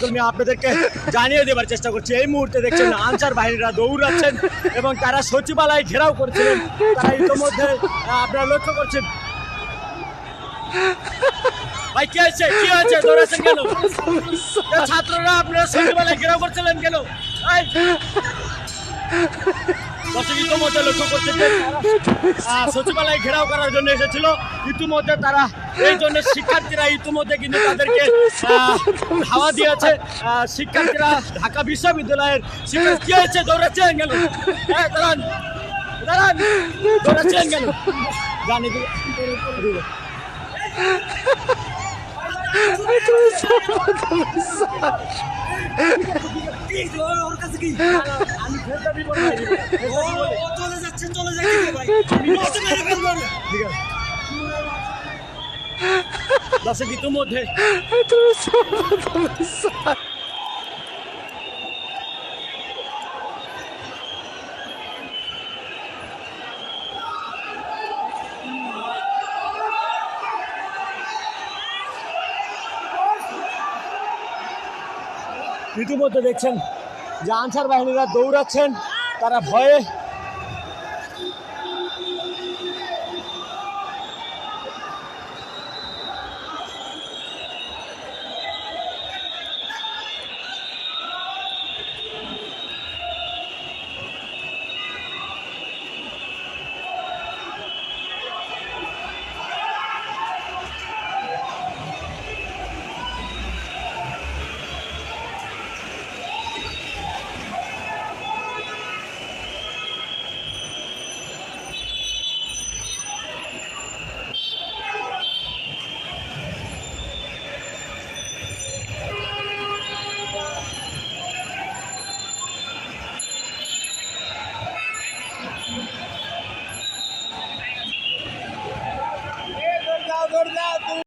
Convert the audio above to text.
আমি আপনাদেরকে জানিয়ে দেবার চেষ্টা করছি এই মুহূর্তে দেখছেন আনসার বাহিনীরা দৌড়াচ্ছেন এবং তারা সচিবালয় ঘেরাও করছিলেন। তারা ইতিমধ্যে আপনারা লক্ষ্য করছেন। ভাই কি হয়েছে দৌড়াচ্ছেন কেন? ছাত্ররা আপনারা সচিবালয় ঘেরাও করছিলেন কেন? দর্শক ইতিমধ্যে লক্ষ্য করছেন যে সচিবালয় ঘেরাও করার জন্য এসেছিল। ইতিমধ্যে তারা এই জন্য শিক্ষার্থীরা ইতিমধ্যে কিন্তু তাদেরকে হাওয়া দিয়েছে। শিক্ষার্থীরা ঢাকা বিশ্ববিদ্যালয়ের শিক্ষার্থী কি হয়েছে দৌড়াচ্ছেন কেন? দাঁড়ান দাঁড়ান দৌড়াচ্ছেন কেন? জানি দর্শক ইতিমধ্যে দেখছেন যে আনসার বাহিনীরা দৌড়াচ্ছেন। তারা ভয়ে